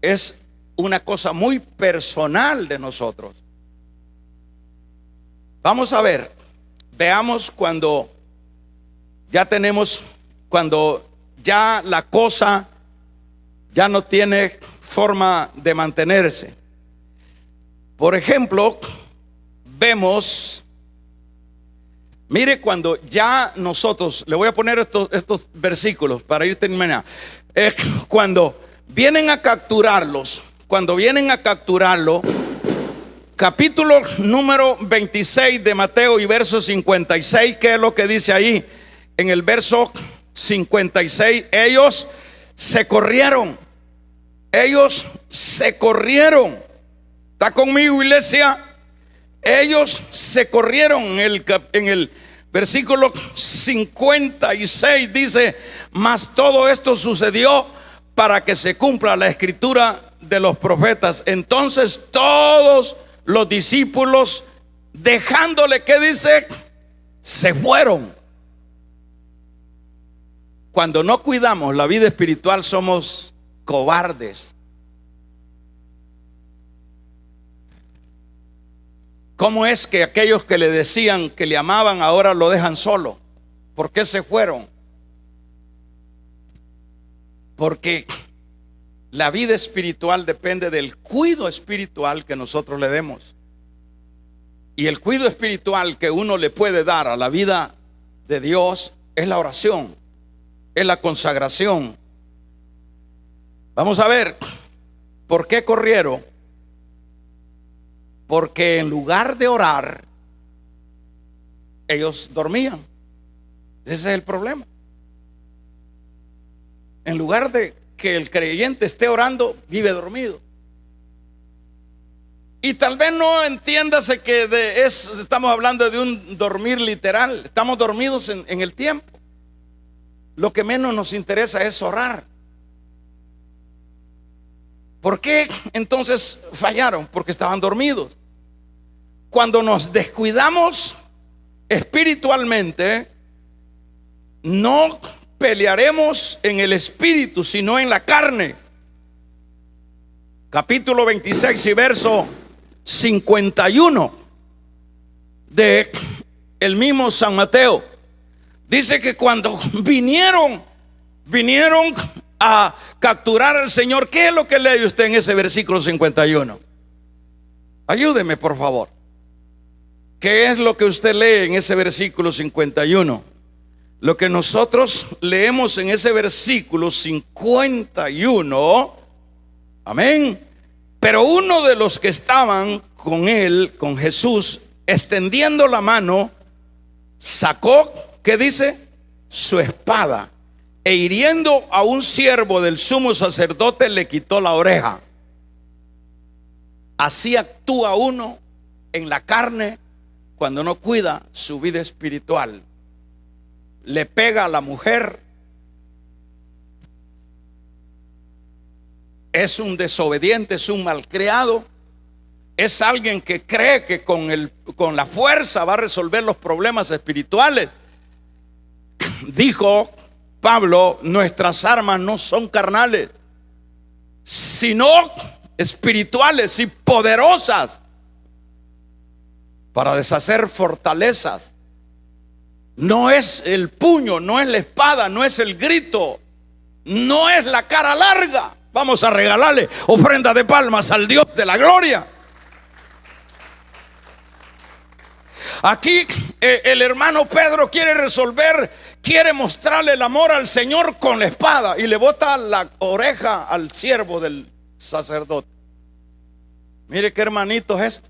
es una cosa muy personal de nosotros. Vamos a ver, veamos cuando ya la cosa ya no tiene forma de mantenerse. Por ejemplo, vemos, mire, cuando ya nosotros, le voy a poner estos versículos para ir terminando. Cuando vienen a capturarlos, capítulo número 26 de Mateo y verso 56, ¿qué es lo que dice ahí? En el verso 56, ellos se corrieron. ¿Está conmigo, iglesia? Ellos se corrieron. En el versículo 56 dice: mas todo esto sucedió para que se cumpla la escritura de los profetas. Entonces todos los discípulos, dejándole, ¿qué dice? Se fueron. Cuando no cuidamos la vida espiritual, somos cobardes. ¿Cómo es que aquellos que le decían que le amaban ahora lo dejan solo? ¿Por qué se fueron? Porque la vida espiritual depende del cuidado espiritual que nosotros le demos. Y el cuidado espiritual que uno le puede dar a la vida de Dios es la oración, es la consagración. Vamos a ver, ¿por qué corrieron? Porque en lugar de orar, ellos dormían. Ese es el problema. En lugar de que el creyente esté orando, vive dormido. Y tal vez no entiéndase que estamos hablando de un dormir literal. Estamos dormidos en el tiempo. Lo que menos nos interesa es orar. ¿Por qué entonces fallaron? Porque estaban dormidos. Cuando nos descuidamos espiritualmente, no pelearemos en el espíritu, sino en la carne. Capítulo 26 y verso 51 de el mismo San Mateo dice que cuando vinieron a capturar al Señor, ¿qué es lo que lee usted en ese versículo 51? Ayúdeme, por favor. ¿Qué es lo que usted lee en ese versículo 51? Lo que nosotros leemos en ese versículo 51, amén. Pero uno de los que estaban con él, con Jesús, extendiendo la mano, sacó, ¿qué dice? Su espada, e hiriendo a un siervo del sumo sacerdote, le quitó la oreja. Así actúa uno en la carne cuando no cuida su vida espiritual. Le pega a la mujer, es un desobediente, es un malcriado, es alguien que cree que con la fuerza va a resolver los problemas espirituales. Dijo Pablo: nuestras armas no son carnales, sino espirituales y poderosas para deshacer fortalezas. No es el puño, no es la espada, no es el grito, no es la cara larga. Vamos a regalarle ofrenda de palmas al Dios de la gloria. Aquí el hermano Pedro quiere mostrarle el amor al Señor con la espada, y le bota la oreja al siervo del sacerdote. Mire qué hermanitos es esto,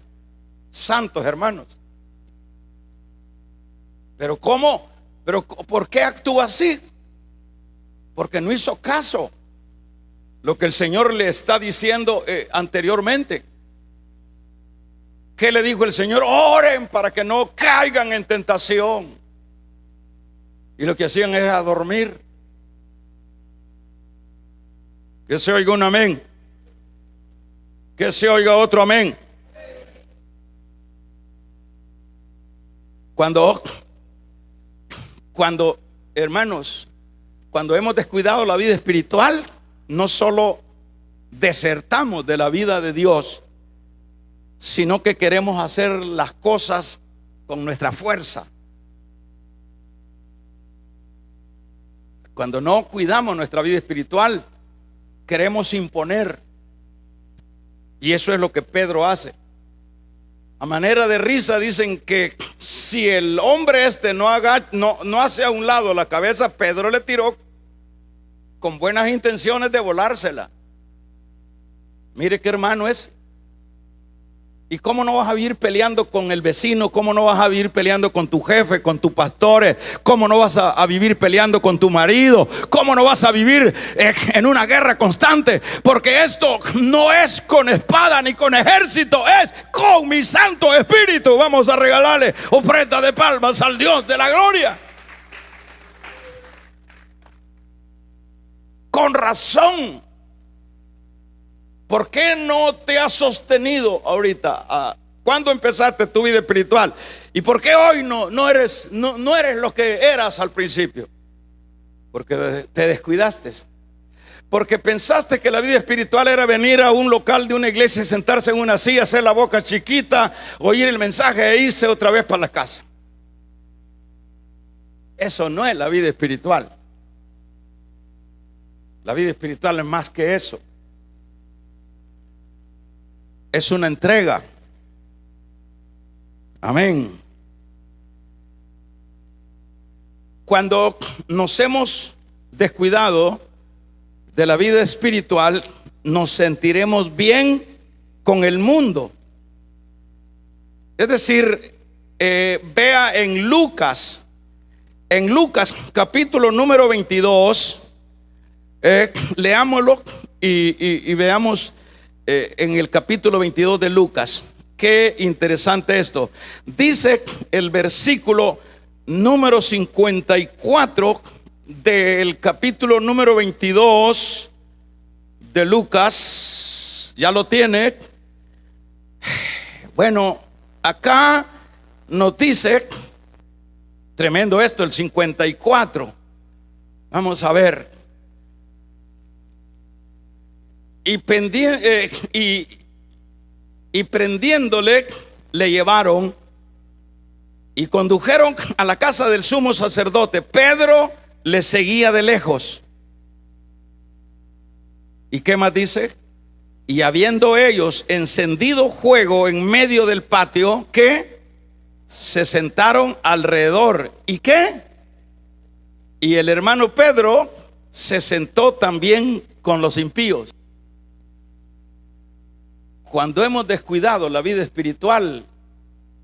santos hermanos. Pero ¿cómo? ¿Pero por qué actúa así? Porque no hizo caso lo que el Señor le está diciendo anteriormente. ¿Qué le dijo el Señor? Oren para que no caigan en tentación. Y lo que hacían era dormir. Que se oiga un amén. Que se oiga otro amén. Cuando, hermanos, cuando hemos descuidado la vida espiritual, no solo desertamos de la vida de Dios, sino que queremos hacer las cosas con nuestra fuerza. Cuando no cuidamos nuestra vida espiritual, queremos imponer. Y eso es lo que Pedro hace. A manera de risa dicen que si el hombre no hace a un lado la cabeza, Pedro le tiró con buenas intenciones de volársela. Mire qué hermano es. ¿Y cómo no vas a vivir peleando con el vecino? ¿Cómo no vas a vivir peleando con tu jefe, con tus pastores? ¿Cómo no vas a vivir peleando con tu marido? ¿Cómo no vas a vivir en una guerra constante? Porque esto no es con espada ni con ejército, es con mi Santo Espíritu. Vamos a regalarle ofrenda de palmas al Dios de la gloria. Con razón. ¿Por qué no te has sostenido ahorita? ¿Cuándo empezaste tu vida espiritual? ¿Y por qué hoy no eres lo que eras al principio? Porque te descuidaste. Porque pensaste que la vida espiritual era venir a un local de una iglesia, sentarse en una silla, hacer la boca chiquita, oír el mensaje e irse otra vez para la casa. Eso no es la vida espiritual. La vida espiritual es más que eso. Es una entrega. Amén. Cuando nos hemos descuidado de la vida espiritual, nos sentiremos bien con el mundo. Es decir, vea en Lucas capítulo número 22, leámoslo y veamos. En el capítulo 22 de Lucas, qué interesante esto. Dice el versículo número 54 del capítulo número 22 de Lucas. ¿Ya lo tiene? Bueno, acá nos dice, tremendo esto, el 54. Vamos a ver. Y prendiéndole, le llevaron y condujeron a la casa del sumo sacerdote. Pedro le seguía de lejos. ¿Y qué más dice? Y habiendo ellos encendido fuego en medio del patio, ¿qué? Se sentaron alrededor. ¿Y qué? Y el hermano Pedro se sentó también con los impíos. Cuando hemos descuidado la vida espiritual,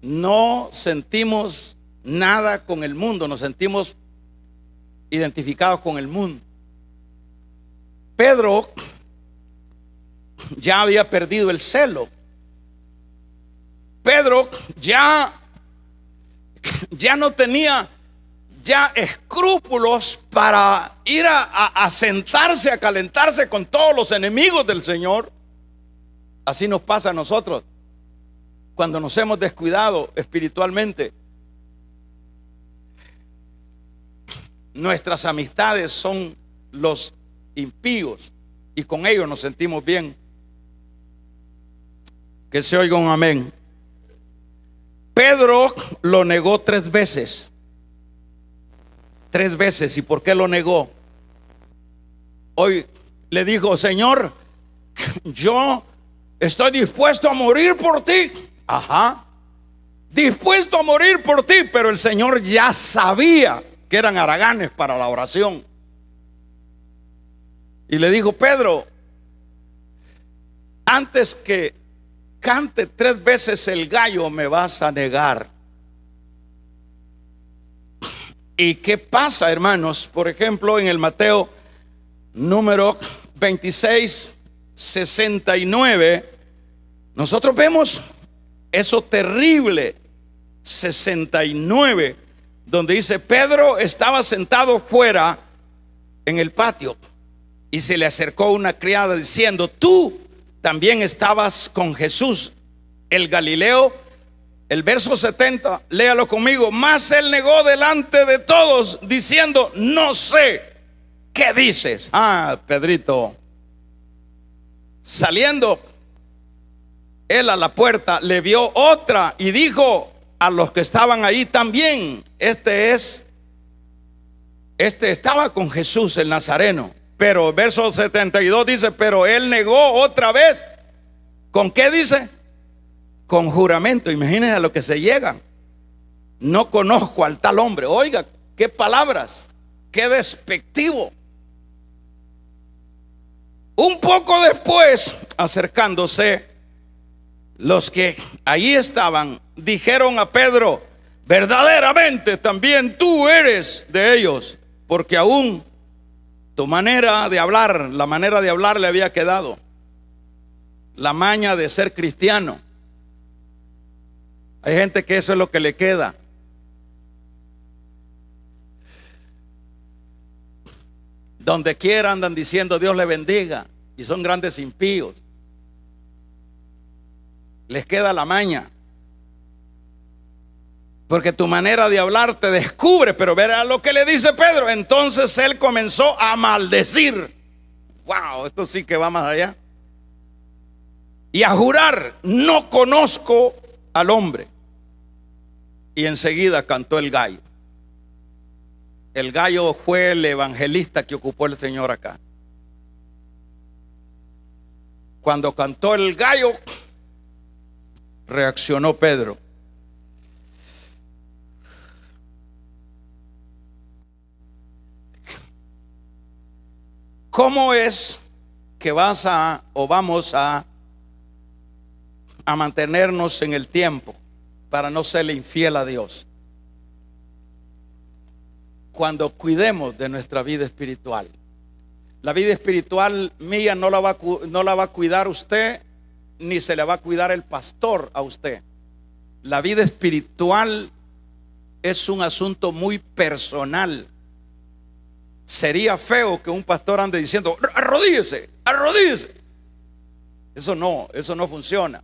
no sentimos nada con el mundo, nos sentimos identificados con el mundo. Pedro ya había perdido el celo. Pedro ya no tenía escrúpulos para ir a sentarse, a calentarse con todos los enemigos del Señor. Así nos pasa a nosotros cuando nos hemos descuidado espiritualmente. Nuestras amistades son los impíos y con ellos nos sentimos bien. Que se oiga un amén. Pedro lo negó 3 veces. 3 veces. ¿Y por qué lo negó? Hoy le dijo: Señor, yo estoy dispuesto a morir por ti. Ajá. Dispuesto a morir por ti. Pero el Señor ya sabía que eran haraganes para la oración. Y le dijo: Pedro, antes que cante 3 veces el gallo, me vas a negar. ¿Y qué pasa, hermanos? Por ejemplo, en el Mateo número 26, 69, nosotros vemos eso terrible. 69, donde dice: Pedro estaba sentado fuera en el patio y se le acercó una criada diciendo: tú también estabas con Jesús el Galileo. El verso 70, léalo conmigo. Mas él negó delante de todos, diciendo: no sé qué dices. Pedrito. Saliendo él a la puerta, le vio otra y dijo a los que estaban ahí también: este estaba con Jesús el Nazareno. Pero verso 72 dice: pero él negó otra vez. ¿Con qué dice? Con juramento. Imagínense a lo que se llegan. No conozco al tal hombre. Oiga, qué palabras, qué despectivo. Un poco después, acercándose, los que allí estaban dijeron a Pedro: verdaderamente también tú eres de ellos, porque aún tu manera de hablar, la manera de hablar le había quedado, la maña de ser cristiano. Hay gente que eso es lo que le queda. Donde quiera andan diciendo Dios le bendiga, y son grandes impíos. Les queda la maña, porque tu manera de hablar te descubre. Pero verá lo que le dice Pedro. Entonces él comenzó a maldecir. Wow, esto sí que va más allá. Y a jurar: no conozco al hombre. Y enseguida cantó el gallo. El gallo fue el evangelista que ocupó el Señor acá. Cuando cantó el gallo, reaccionó Pedro. ¿Cómo es que vamos a mantenernos en el tiempo para no serle infiel a Dios? Cuando cuidemos de nuestra vida espiritual. La vida espiritual mía no la va a cuidar usted, ni se le va a cuidar el pastor a usted. La vida espiritual es un asunto muy personal. Sería feo que un pastor ande diciendo: arrodíllese, arrodíllese. Eso no funciona.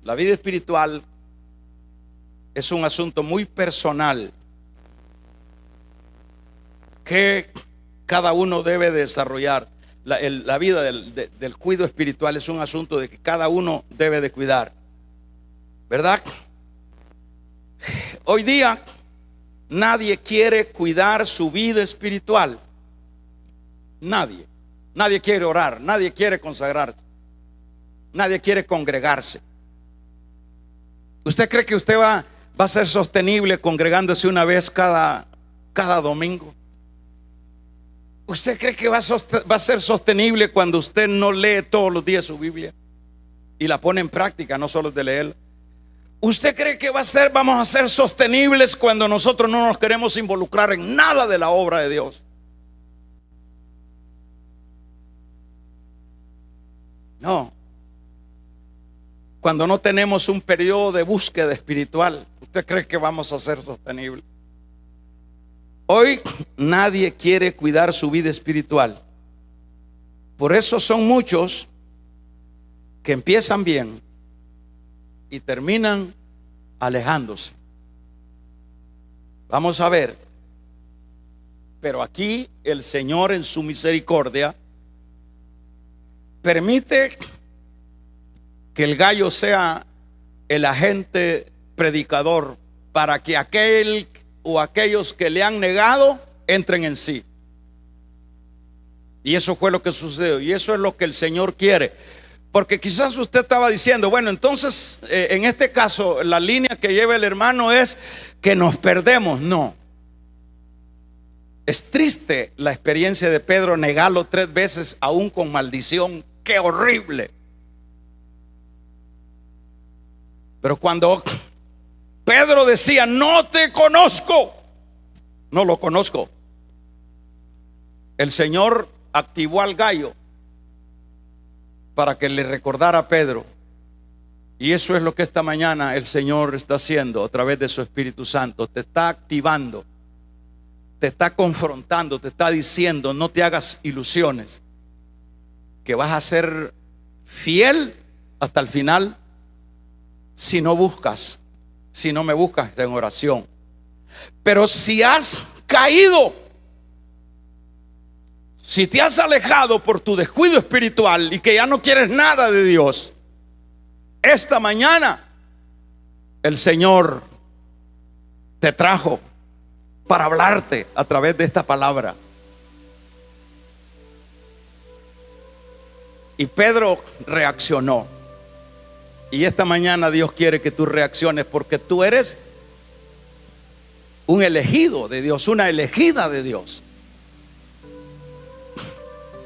La vida espiritual es un asunto muy personal que cada uno debe desarrollar. La vida del cuidado espiritual es un asunto de que cada uno debe de cuidar, ¿verdad? Hoy día nadie quiere cuidar su vida espiritual. Nadie quiere orar, nadie quiere consagrarse, nadie quiere congregarse. ¿Usted cree que usted va a ser sostenible congregándose una vez cada domingo? ¿Usted cree que va a ser sostenible cuando usted no lee todos los días su Biblia y la pone en práctica, no solo de leerla? ¿Usted cree que vamos a ser sostenibles cuando nosotros no nos queremos involucrar en nada de la obra de Dios? No. Cuando no tenemos un periodo de búsqueda espiritual, ¿usted cree que vamos a ser sostenibles? Hoy nadie quiere cuidar su vida espiritual. Por eso son muchos que empiezan bien y terminan alejándose. Vamos a ver. Pero aquí el Señor, en su misericordia, permite que el gallo sea el agente predicador para que aquel o aquellos que le han negado entren en sí. Y eso fue lo que sucedió, y eso es lo que el Señor quiere. Porque quizás usted estaba diciendo: bueno, entonces en este caso la línea que lleva el hermano es que nos perdemos. No. Es triste la experiencia de Pedro, negarlo 3 veces aún con maldición. ¡Qué horrible! Pero cuando Pedro decía: no te conozco, no lo conozco, el Señor activó al gallo para que le recordara a Pedro. Y eso es lo que esta mañana el Señor está haciendo a través de su Espíritu Santo. Te está activando, te está confrontando, te está diciendo: no te hagas ilusiones, que vas a ser fiel hasta el final si no buscas, si no me buscas en oración. Pero si has caído, si te has alejado por tu descuido espiritual y que ya no quieres nada de Dios, esta mañana el Señor te trajo para hablarte a través de esta palabra. Y Pedro reaccionó. Y esta mañana Dios quiere que tú reacciones, porque tú eres un elegido de Dios, una elegida de Dios.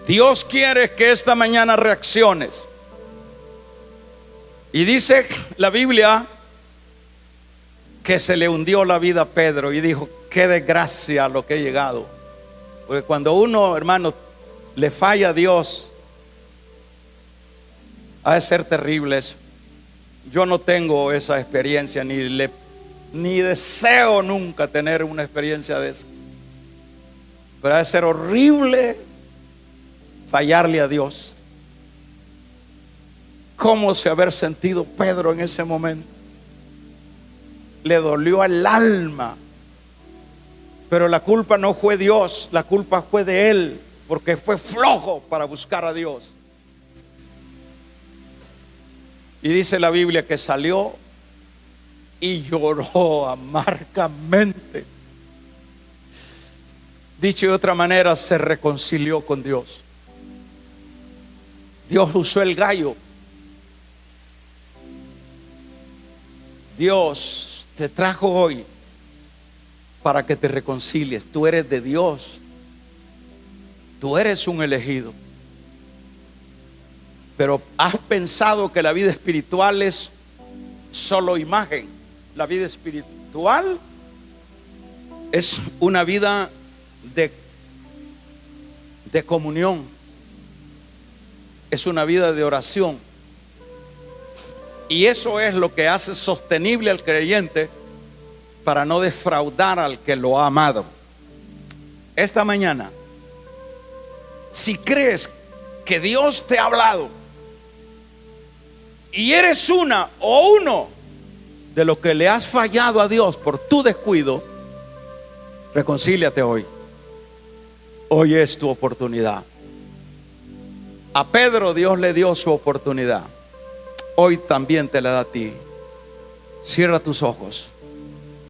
Dios quiere que esta mañana reacciones. Y dice la Biblia que se le hundió la vida a Pedro y dijo: qué desgracia a lo que he llegado. Porque cuando uno, hermano, le falla a Dios, ha de ser terrible eso. Yo no tengo esa experiencia, ni deseo nunca tener una experiencia de esa. Pero ha de ser horrible fallarle a Dios. ¿Cómo se haber sentido Pedro en ese momento? Le dolió al alma. Pero la culpa no fue Dios, la culpa fue de él, porque fue flojo para buscar a Dios. Y dice la Biblia que salió y lloró amargamente. Dicho de otra manera, se reconcilió con Dios. Dios usó el gallo. Dios te trajo hoy para que te reconcilies. Tú eres de Dios. Tú eres un elegido. Pero has pensado que la vida espiritual es solo imagen. La vida espiritual es una vida de comunión. Es una vida de oración. Y eso es lo que hace sostenible al creyente para no defraudar al que lo ha amado. Esta mañana, si crees que Dios te ha hablado y eres una o uno de los que le has fallado a Dios por tu descuido, reconcíliate hoy. Hoy es tu oportunidad. A Pedro Dios le dio su oportunidad. Hoy también te la da a ti. Cierra tus ojos.